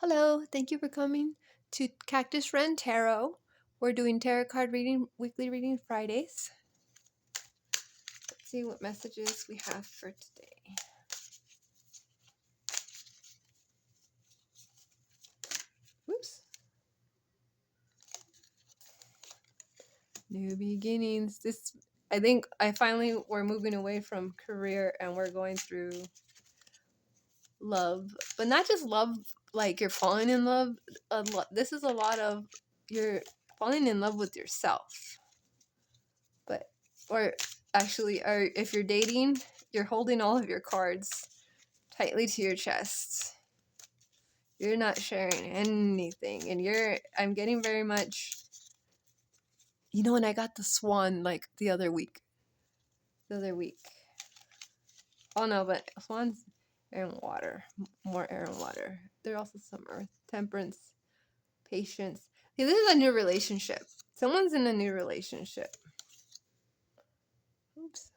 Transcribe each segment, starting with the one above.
Hello, thank you for coming to Cactus Wren Tarot. We're doing tarot card reading, weekly reading Fridays. Let's see what messages we have for today. Whoops. New beginnings. I think we're moving away from career and we're going through love, but not just love like you're falling in love. This is a lot of you're falling in love with yourself. Or if you're dating, you're holding all of your cards tightly to your chest. You're not sharing anything, and I'm getting very much, and I got the swan like the other week. Oh no, but swans, air and water, more air and water. There are also some earth, temperance, patience. See, this is a new relationship. Someone's in a new relationship. Oops.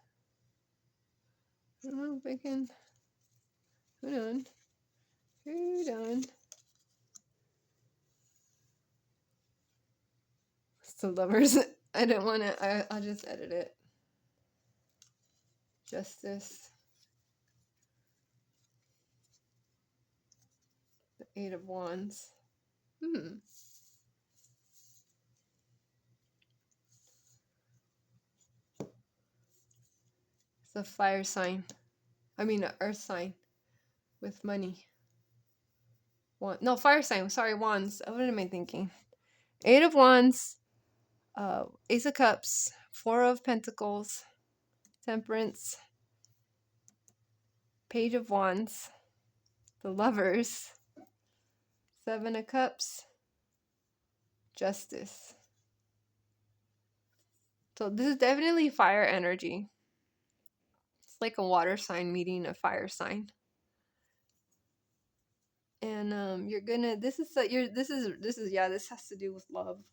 I don't know if I can. Hold on. So lovers. I don't want to. I'll just edit it. Justice. The Eight of Wands. It's a fire sign. An earth sign with money. Fire sign. Sorry, wands. What am I thinking? Eight of Wands. Ace of Cups. Four of Pentacles. Temperance. Page of Wands. The Lovers. Seven of Cups. Justice. So this is definitely fire energy. It's like a water sign meeting a fire sign. And you're gonna this has to do with love.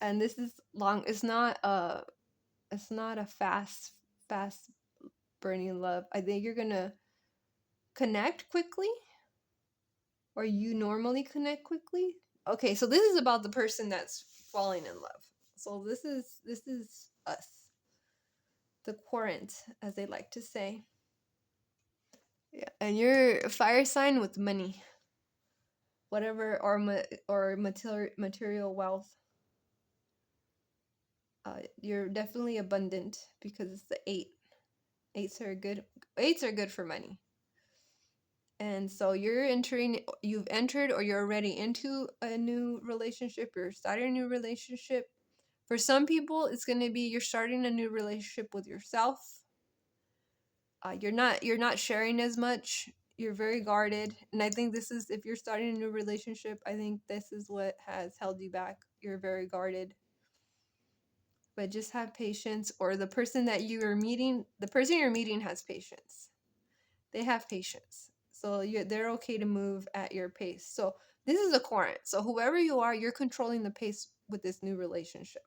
And this is long. It's not a fast burning love. I think you're gonna connect quickly, or you normally connect quickly. Okay, so this is about the person that's falling in love. So this is us, the querent, as they like to say. Yeah, and you're a fire sign with money, whatever, or material wealth. You're definitely abundant because it's the eight. Eights are good for money. And so you've entered, or you're already into a new relationship, you're starting a new relationship. For some people, it's going to be you're starting a new relationship with yourself. You're not sharing as much. You're very guarded. And I think this is, if you're starting a new relationship, I think this is what has held you back. You're very guarded. But just have patience, or the person you're meeting has patience. They have patience. So they're okay to move at your pace. So this is a querent. So whoever you are, you're controlling the pace with this new relationship.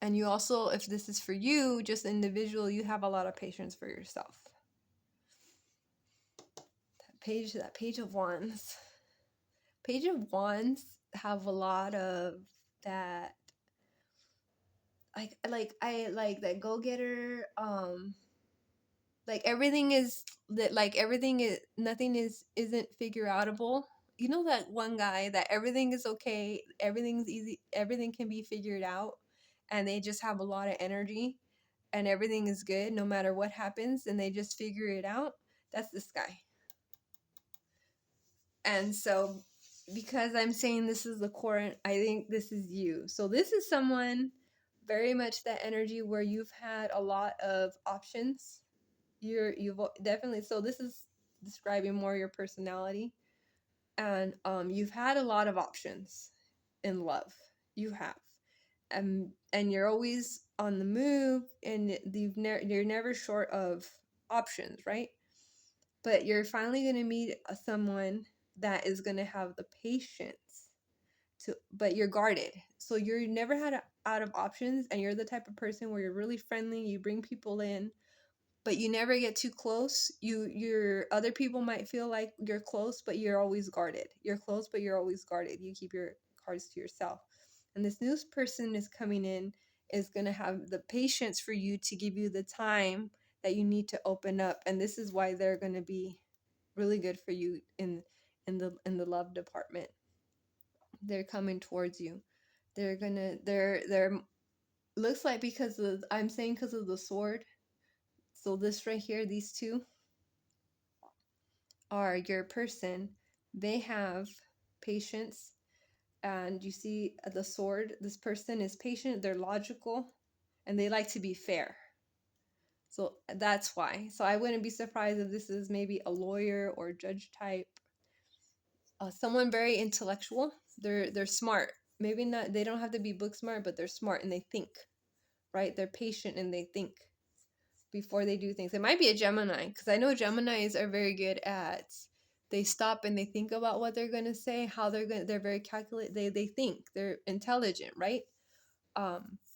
And you also, if this is for you, just individual, you have a lot of patience for yourself. That page of wands. Page of wands have a lot of that, I like that go-getter, nothing isn't figure outable. You know that one guy that everything is okay, everything's easy, everything can be figured out, and they just have a lot of energy and everything is good no matter what happens, and they just figure it out. That's this guy. And so, because I'm saying this is the querent, I think this is you. So this is someone very much that energy where you've had a lot of options. You've definitely, so this is describing more your personality. And you've had a lot of options in love. You have. And you're always on the move, and you're never short of options, right? But you're finally going to meet someone that is going to have the patience but you're guarded. So you're never out of options, and you're the type of person where you're really friendly, you bring people in, but you never get too close. Your other people might feel like you're close, but you're always guarded. You're close, but you're always guarded. You keep your cards to yourself. And this new person is coming in, is going to have the patience for you to give you the time that you need to open up. And this is why they're going to be really good for you in the love department. They're coming towards you. They're looks like, because of, I'm saying because of the sword. So this right here, these two are your person. They have patience, and you see the sword. This person is patient. They're logical, and they like to be fair. So that's why. So I wouldn't be surprised if this is maybe a lawyer or judge type, someone very intellectual. They're smart. Maybe not. They don't have to be book smart, but they're smart and they think. Right? They're patient and they think before they do things. It might be a Gemini, because I know Geminis are very good at, they stop and they think about what they're going to say, how they're very calculate. They think. They're intelligent, right?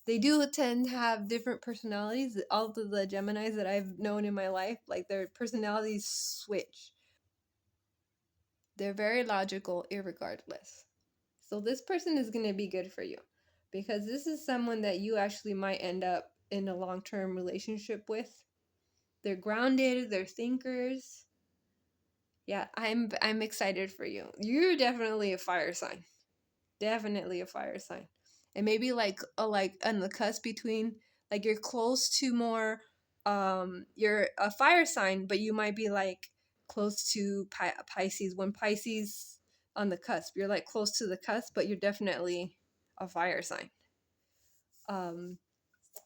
They do tend to have different personalities. All of the Geminis that I've known in my life, like, their personalities switch. They're very logical irregardless. So this person is going to be good for you, because this is someone that you actually might end up in a long-term relationship with. They're grounded, they're thinkers. Yeah, I'm excited for you. You're definitely a fire sign. Definitely a fire sign. And maybe like on the cusp between, like, you're close to more, you're a fire sign, but you might be like close to Pisces. When Pisces on the cusp, you're like close to the cusp, but you're definitely a fire sign.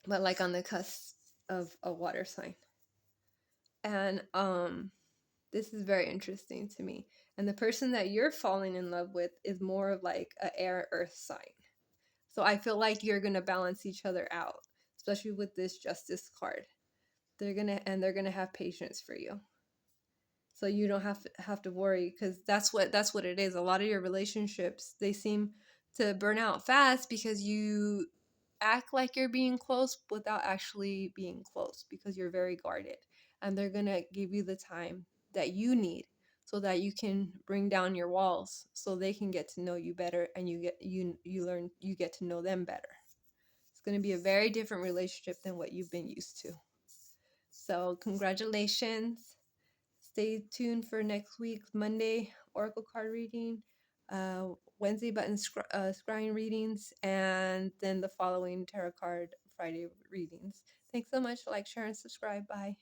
But like on the cusp of a water sign. And this is very interesting to me. And the person that you're falling in love with is more of like a air earth sign. So I feel like you're going to balance each other out, especially with this justice card. They're going to have patience for you. So you don't have to worry, because that's what it is. A lot of your relationships, they seem to burn out fast because you act like you're being close without actually being close, because you're very guarded, and they're going to give you the time that you need so that you can bring down your walls, so they can get to know you better, and you get to know them better. It's going to be a very different relationship than what you've been used to. So congratulations. Stay tuned for next week's Monday oracle card reading, Wednesday button scrying readings, and then the following tarot card Friday readings. Thanks so much. Like, share, and subscribe. Bye.